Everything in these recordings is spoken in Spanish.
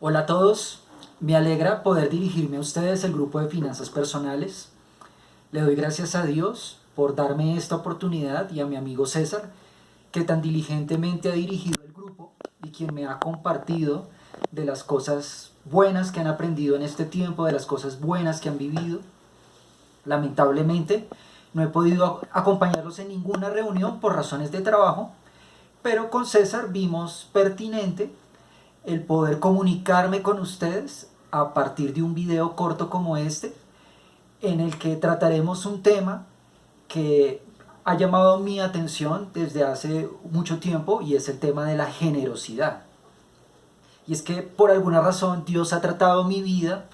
Hola a todos, me alegra poder dirigirme a ustedes el grupo de finanzas personales. Le doy gracias a Dios por darme esta oportunidad y a mi amigo César, que tan diligentemente ha dirigido el grupo y quien me ha compartido de las cosas buenas que han aprendido en este tiempo, de las cosas buenas que han vivido. Lamentablemente no he podido acompañarlos en ninguna reunión por razones de trabajo, pero con César vimos pertinente el poder comunicarme con ustedes a partir de un video corto como este, en el que trataremos un tema que ha llamado mi atención desde hace mucho tiempo y es el tema de la generosidad. Y es que por alguna razón Dios ha tratado mi vida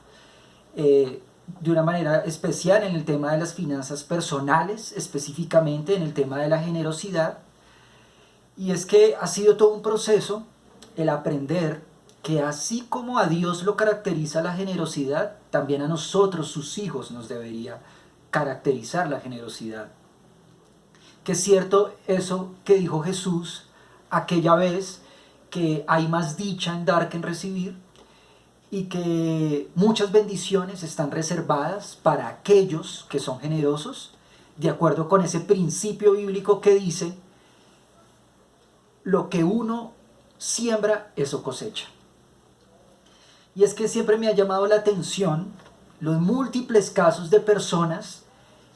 de una manera especial en el tema de las finanzas personales, específicamente en el tema de la generosidad. Y es que ha sido todo un proceso el aprender que así como a Dios lo caracteriza la generosidad, también a nosotros, sus hijos, nos debería caracterizar la generosidad. Que es cierto eso que dijo Jesús aquella vez, que hay más dicha en dar que en recibir, y que muchas bendiciones están reservadas para aquellos que son generosos, de acuerdo con ese principio bíblico que dice: lo que uno siembra, eso cosecha. Y es que siempre me ha llamado la atención los múltiples casos de personas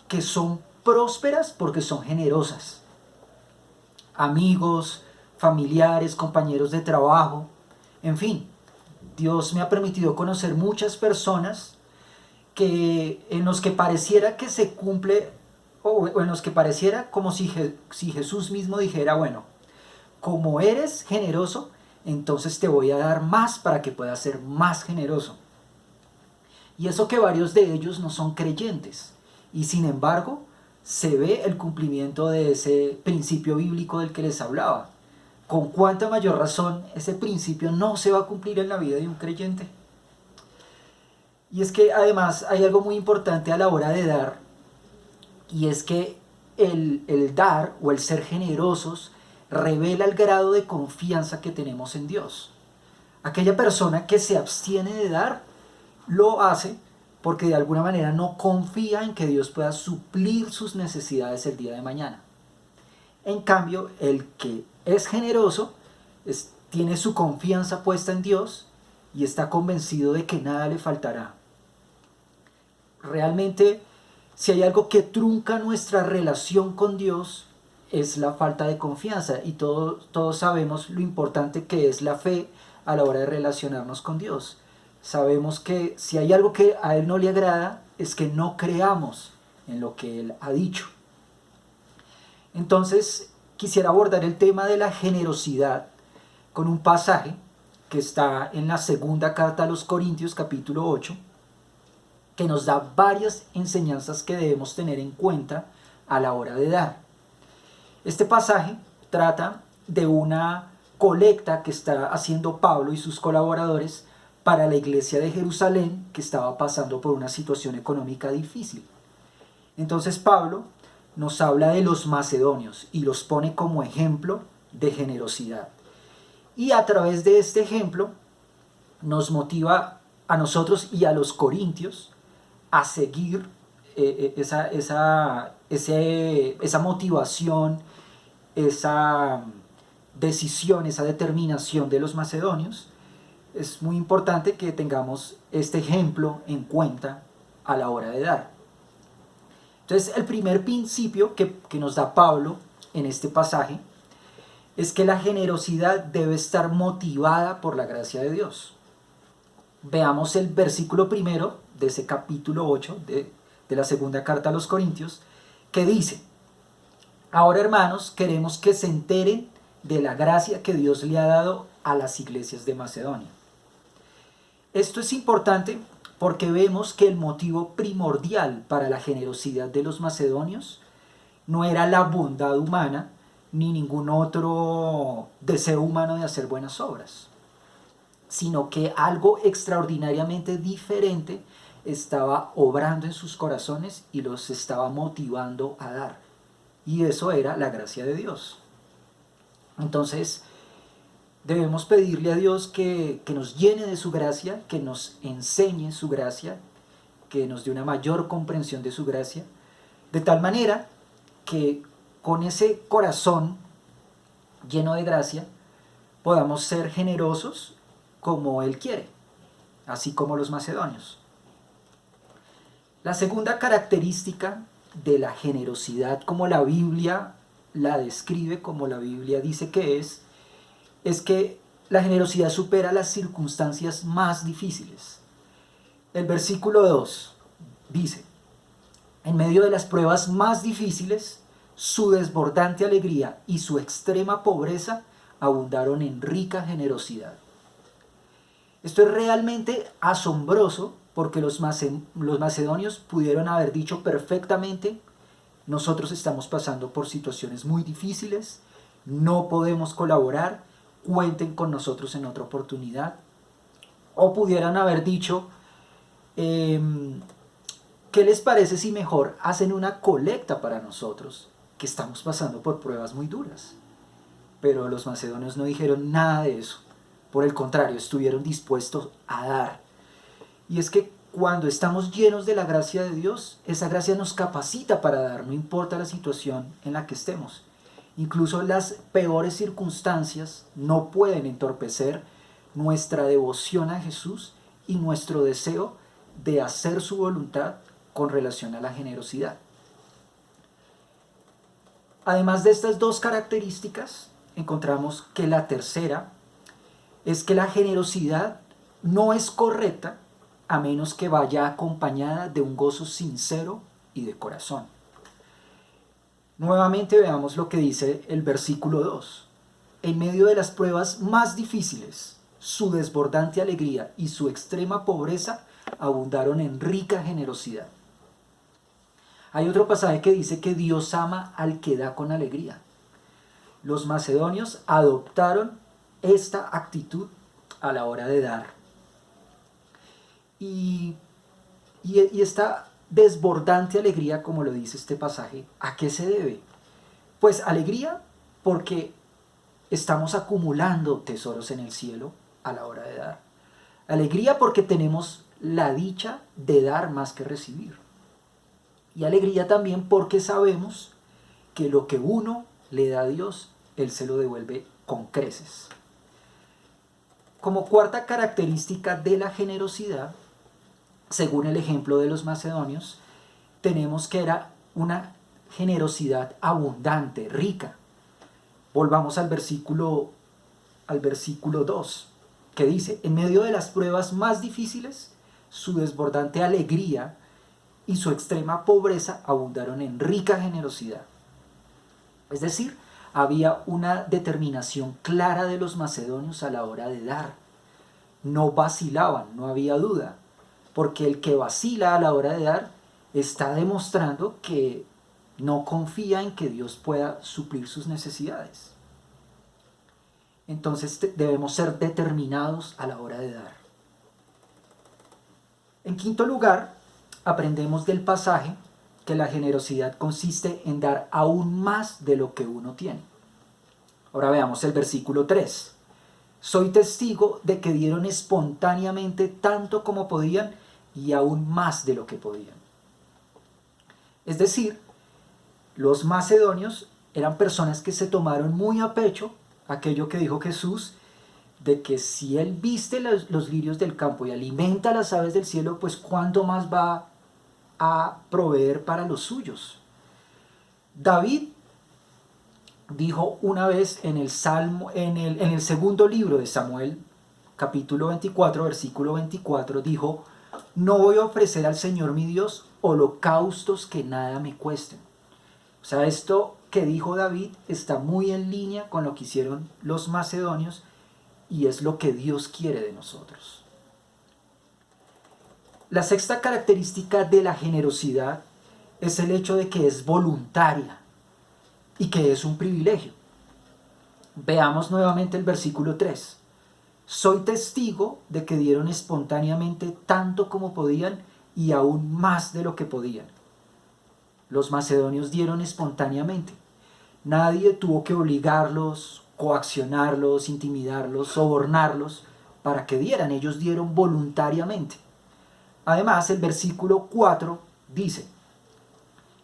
que son prósperas porque son generosas. Amigos, familiares, compañeros de trabajo, en fin, Dios me ha permitido conocer muchas personas en los que pareciera que se cumple, o en los que pareciera como si Jesús mismo dijera: bueno, como eres generoso, entonces te voy a dar más para que puedas ser más generoso. Y eso que varios de ellos no son creyentes. Y sin embargo, se ve el cumplimiento de ese principio bíblico del que les hablaba. ¿Con cuánta mayor razón ese principio no se va a cumplir en la vida de un creyente? Y es que además hay algo muy importante a la hora de dar, y es que el dar o el ser generosos revela el grado de confianza que tenemos en Dios. Aquella persona que se abstiene de dar, lo hace porque de alguna manera no confía en que Dios pueda suplir sus necesidades el día de mañana. En cambio, el que es generoso tiene su confianza puesta en Dios y está convencido de que nada le faltará. Realmente, si hay algo que trunca nuestra relación con Dios, es la falta de confianza, y todos sabemos lo importante que es la fe a la hora de relacionarnos con Dios. Sabemos que si hay algo que a Él no le agrada, es que no creamos en lo que Él ha dicho. Entonces, quisiera abordar el tema de la generosidad con un pasaje que está en la segunda carta a los Corintios, capítulo 8, que nos da varias enseñanzas que debemos tener en cuenta a la hora de dar. Este pasaje trata de una colecta que está haciendo Pablo y sus colaboradores para la iglesia de Jerusalén, que estaba pasando por una situación económica difícil. Entonces Pablo nos habla de los macedonios y los pone como ejemplo de generosidad. Y a través de este ejemplo nos motiva a nosotros y a los corintios a seguir esa motivación, esa decisión, esa determinación de los macedonios. Es muy importante que tengamos este ejemplo en cuenta a la hora de dar. Entonces, el primer principio que nos da Pablo en este pasaje es que la generosidad debe estar motivada por la gracia de Dios. Veamos el versículo primero de ese capítulo 8 de la segunda carta a los Corintios, que dice: ahora, hermanos, queremos que se enteren de la gracia que Dios le ha dado a las iglesias de Macedonia. Esto es importante porque vemos que el motivo primordial para la generosidad de los macedonios no era la bondad humana ni ningún otro deseo humano de hacer buenas obras, sino que algo extraordinariamente diferente estaba obrando en sus corazones y los estaba motivando a dar. Y eso era la gracia de Dios. Entonces, Debemos pedirle a Dios que nos llene de su gracia, que nos enseñe su gracia, que nos dé una mayor comprensión de su gracia, de tal manera que con ese corazón lleno de gracia podamos ser generosos como Él quiere, así como los macedonios. La segunda característica de la generosidad, como la Biblia la describe, como la Biblia dice que es que la generosidad supera las circunstancias más difíciles. El versículo 2 dice: en medio de las pruebas más difíciles, su desbordante alegría y su extrema pobreza abundaron en rica generosidad. Esto es realmente asombroso porque los macedonios pudieron haber dicho perfectamente: nosotros estamos pasando por situaciones muy difíciles, no podemos colaborar, cuenten con nosotros en otra oportunidad. O pudieran haber dicho, ¿qué les parece si mejor hacen una colecta para nosotros, que estamos pasando por pruebas muy duras? Pero los macedonios no dijeron nada de eso. Por el contrario, estuvieron dispuestos a dar. Y es que cuando estamos llenos de la gracia de Dios, esa gracia nos capacita para dar, no importa la situación en la que estemos. Incluso las peores circunstancias no pueden entorpecer nuestra devoción a Jesús y nuestro deseo de hacer su voluntad con relación a la generosidad. Además de estas dos características, encontramos que la tercera es que la generosidad no es correcta a menos que vaya acompañada de un gozo sincero y de corazón. Nuevamente veamos lo que dice el versículo 2. En medio de las pruebas más difíciles, su desbordante alegría y su extrema pobreza abundaron en rica generosidad. Hay otro pasaje que dice que Dios ama al que da con alegría. Los macedonios adoptaron esta actitud a la hora de dar. Y esta desbordante alegría, como lo dice este pasaje, ¿a qué se debe? Pues alegría porque estamos acumulando tesoros en el cielo a la hora de dar. Alegría porque tenemos la dicha de dar más que recibir. Y alegría también porque sabemos que lo que uno le da a Dios, Él se lo devuelve con creces. Como cuarta característica de la generosidad, según el ejemplo de los macedonios, tenemos que era una generosidad abundante, rica. Volvamos al versículo 2, que dice: en medio de las pruebas más difíciles, su desbordante alegría y su extrema pobreza abundaron en rica generosidad. Es decir, había una determinación clara de los macedonios a la hora de dar. No vacilaban, no había duda, porque el que vacila a la hora de dar está demostrando que no confía en que Dios pueda suplir sus necesidades. Entonces debemos ser determinados a la hora de dar. En quinto lugar, aprendemos del pasaje que la generosidad consiste en dar aún más de lo que uno tiene. Ahora veamos el versículo 3. Soy testigo de que dieron espontáneamente tanto como podían y aún más de lo que podían. Es decir, los macedonios eran personas que se tomaron muy a pecho aquello que dijo Jesús, de que si Él viste los lirios del campo y alimenta las aves del cielo, pues ¿cuánto más va a proveer para los suyos? David dijo una vez en el segundo libro de Samuel, capítulo 24, versículo 24, dijo: no voy a ofrecer al Señor mi Dios holocaustos que nada me cuesten. O sea, esto que dijo David está muy en línea con lo que hicieron los macedonios y es lo que Dios quiere de nosotros. La sexta característica de la generosidad es el hecho de que es voluntaria y que es un privilegio. Veamos nuevamente el versículo 3. Soy testigo de que dieron espontáneamente tanto como podían y aún más de lo que podían. Los macedonios dieron espontáneamente. Nadie tuvo que obligarlos, coaccionarlos, intimidarlos, sobornarlos para que dieran. Ellos dieron voluntariamente. Además, el versículo 4 dice,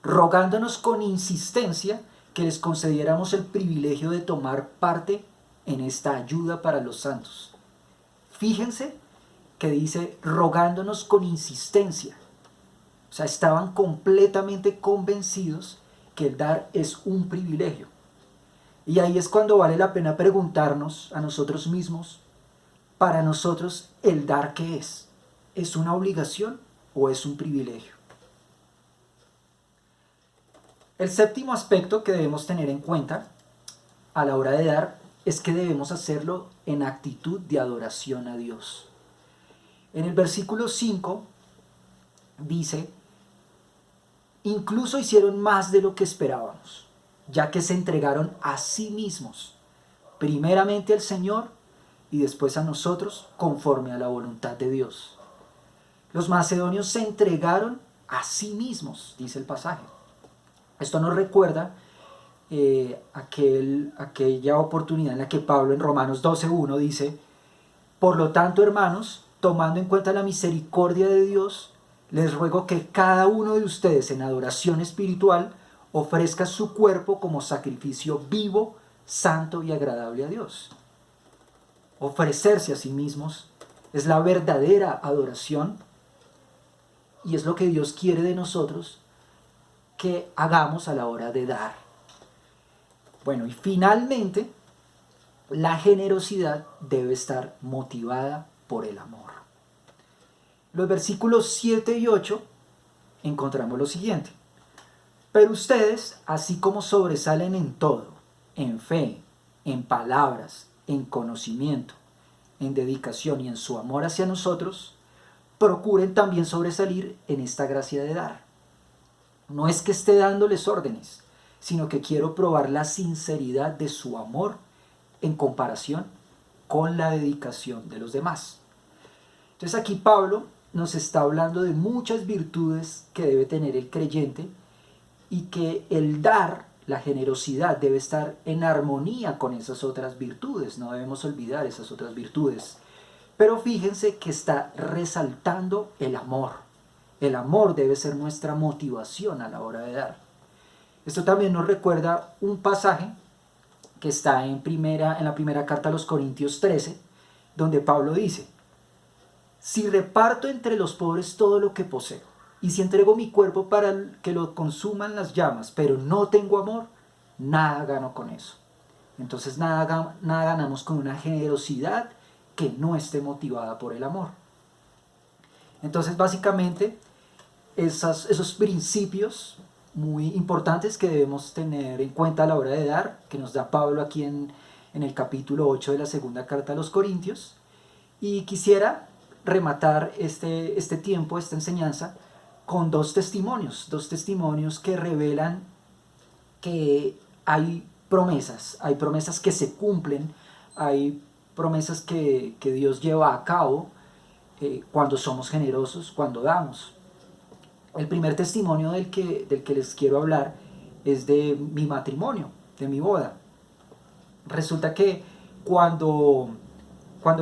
rogándonos con insistencia que les concediéramos el privilegio de tomar parte en esta ayuda para los santos. Fíjense que dice rogándonos con insistencia. O sea, estaban completamente convencidos que el dar es un privilegio. Y ahí es cuando vale la pena preguntarnos a nosotros mismos, para nosotros, ¿el dar qué es? ¿Es una obligación o es un privilegio? El séptimo aspecto que debemos tener en cuenta a la hora de dar es que debemos hacerlo en actitud de adoración a Dios. En el versículo 5 dice, incluso hicieron más de lo que esperábamos, ya que se entregaron a sí mismos, primeramente al Señor y después a nosotros, conforme a la voluntad de Dios. Los macedonios se entregaron a sí mismos, dice el pasaje. Esto nos recuerda aquella oportunidad en la que Pablo en Romanos 12:1 dice, por lo tanto, hermanos, tomando en cuenta la misericordia de Dios, les ruego que cada uno de ustedes en adoración espiritual ofrezca su cuerpo como sacrificio vivo, santo y agradable a Dios. Ofrecerse a sí mismos es la verdadera adoración y es lo que Dios quiere de nosotros que hagamos a la hora de dar. Bueno, y finalmente, la generosidad debe estar motivada por el amor. Los versículos 7 y 8 encontramos lo siguiente. Pero ustedes, así como sobresalen en todo, en fe, en palabras, en conocimiento, en dedicación y en su amor hacia nosotros, procuren también sobresalir en esta gracia de dar. No es que esté dándoles órdenes, sino que quiero probar la sinceridad de su amor en comparación con la dedicación de los demás. Entonces aquí Pablo nos está hablando de muchas virtudes que debe tener el creyente y que el dar, la generosidad, debe estar en armonía con esas otras virtudes. No debemos olvidar esas otras virtudes. Pero fíjense que está resaltando el amor. El amor debe ser nuestra motivación a la hora de dar. Esto también nos recuerda un pasaje que está en la primera carta a los Corintios 13, donde Pablo dice, si reparto entre los pobres todo lo que poseo, y si entrego mi cuerpo para que lo consuman las llamas, pero no tengo amor, nada gano con eso. Entonces nada ganamos con una generosidad que no esté motivada por el amor. Entonces básicamente esos principios muy importantes que debemos tener en cuenta a la hora de dar, que nos da Pablo aquí en el capítulo 8 de la segunda carta a los Corintios. Y quisiera rematar este tiempo, esta enseñanza, con dos testimonios que revelan que hay promesas que se cumplen, hay promesas que Dios lleva a cabo cuando somos generosos, cuando damos. El primer testimonio del que les quiero hablar es de mi matrimonio, de mi boda. Resulta que cuando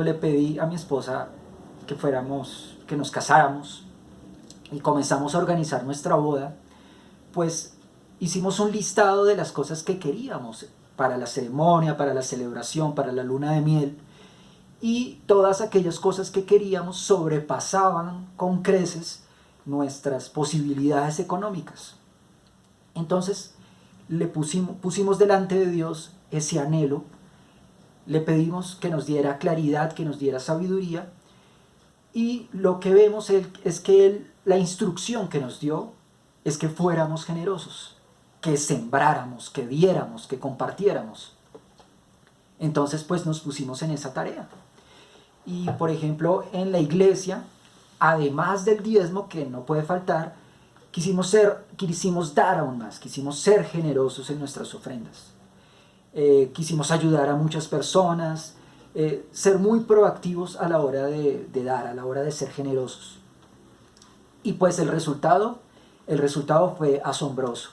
le pedí a mi esposa que nos casáramos y comenzamos a organizar nuestra boda, pues hicimos un listado de las cosas que queríamos para la ceremonia, para la celebración, para la luna de miel, y todas aquellas cosas que queríamos sobrepasaban con creces nuestras posibilidades económicas. Entonces le pusimos delante de Dios ese anhelo, le pedimos que nos diera claridad, que nos diera sabiduría, y lo que vemos es que la instrucción que nos dio es que fuéramos generosos, que sembráramos, que diéramos, que compartiéramos. Entonces pues nos pusimos en esa tarea. Y por ejemplo en la iglesia, además del diezmo que no puede faltar, quisimos dar aún más, quisimos ser generosos en nuestras ofrendas. Quisimos ayudar a muchas personas, ser muy proactivos a la hora de dar, a la hora de ser generosos. Y pues el resultado fue asombroso.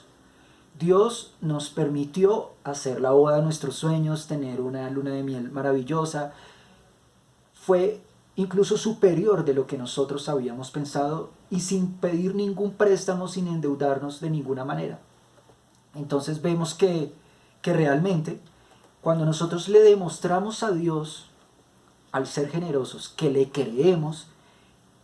Dios nos permitió hacer la boda de nuestros sueños, tener una luna de miel maravillosa. Fue incluso superior de lo que nosotros habíamos pensado y sin pedir ningún préstamo, sin endeudarnos de ninguna manera. Entonces vemos que realmente cuando nosotros le demostramos a Dios, al ser generosos, que le creemos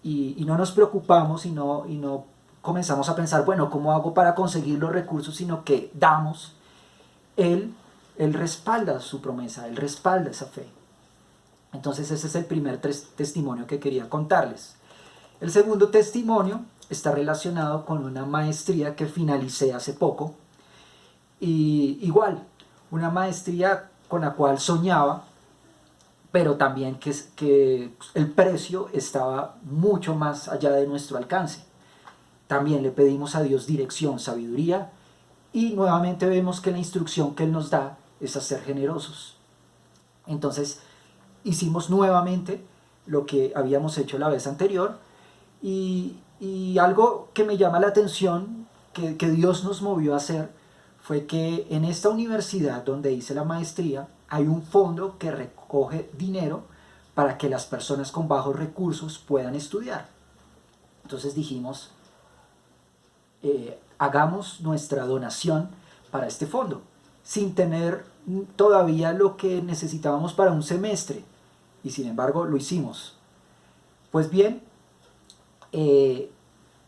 y no nos preocupamos y no comenzamos a pensar, bueno, ¿cómo hago para conseguir los recursos? Sino que damos, Él respalda su promesa, Él respalda esa fe. Entonces ese es el primer testimonio que quería contarles. El segundo testimonio está relacionado con una maestría que finalicé hace poco. Y igual, una maestría con la cual soñaba, pero también que el precio estaba mucho más allá de nuestro alcance. También le pedimos a Dios dirección, sabiduría, y nuevamente vemos que la instrucción que Él nos da es a ser generosos. Entonces hicimos nuevamente lo que habíamos hecho la vez anterior, y algo que me llama la atención, que Dios nos movió a hacer, fue que en esta universidad donde hice la maestría hay un fondo que recoge dinero para que las personas con bajos recursos puedan estudiar. Entonces dijimos, hagamos nuestra donación para este fondo, sin tener todavía lo que necesitábamos para un semestre, y sin embargo lo hicimos. Pues bien,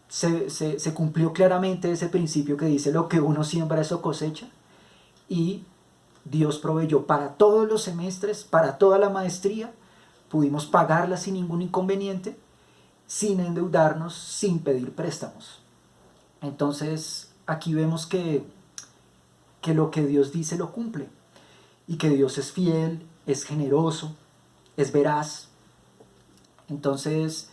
se cumplió claramente ese principio que dice: lo que uno siembra, eso cosecha, y Dios proveyó para todos los semestres, para toda la maestría. Pudimos pagarla sin ningún inconveniente, sin endeudarnos, sin pedir préstamos. Entonces aquí vemos que lo que Dios dice lo cumple, y que Dios es fiel, es generoso, es veraz. Entonces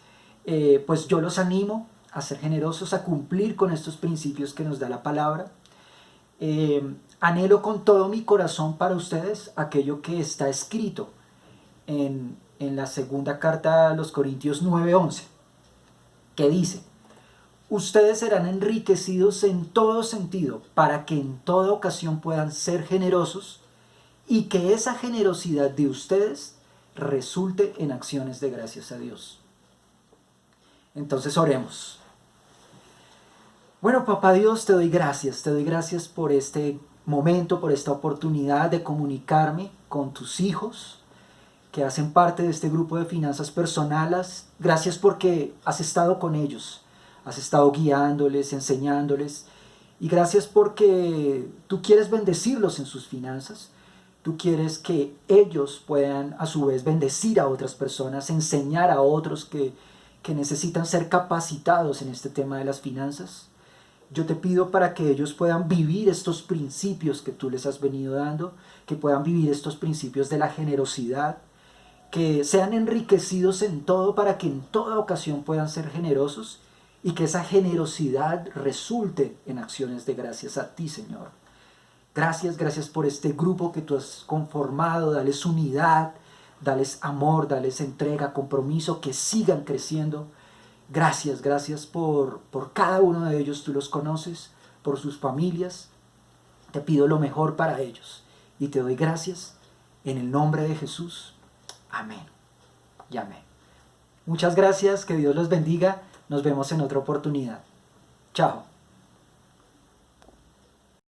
pues yo los animo a ser generosos, a cumplir con estos principios que nos da la palabra. Anhelo con todo mi corazón para ustedes aquello que está escrito en la segunda carta a los Corintios 9:11, que dice: ustedes serán enriquecidos en todo sentido, para que en toda ocasión puedan ser generosos, y que esa generosidad de ustedes resulte en acciones de gracias a Dios. Entonces oremos. Bueno, Papá Dios, te doy gracias por este momento, por esta oportunidad de comunicarme con tus hijos que hacen parte de este grupo de finanzas personales. Gracias porque has estado con ellos, has estado guiándoles, enseñándoles, y gracias porque tú quieres bendecirlos en sus finanzas. Tú quieres que ellos puedan a su vez bendecir a otras personas, enseñar a otros que necesitan ser capacitados en este tema de las finanzas. Yo te pido para que ellos puedan vivir estos principios que tú les has venido dando, que puedan vivir estos principios de la generosidad, que sean enriquecidos en todo para que en toda ocasión puedan ser generosos, y que esa generosidad resulte en acciones de gracias a ti, Señor. Gracias por este grupo que tú has conformado. Dales unidad, dales amor, dales entrega, compromiso, que sigan creciendo. Gracias por cada uno de ellos. Tú los conoces, por sus familias. Te pido lo mejor para ellos y te doy gracias en el nombre de Jesús. Amén y amén. Muchas gracias, que Dios los bendiga. Nos vemos en otra oportunidad. Chao.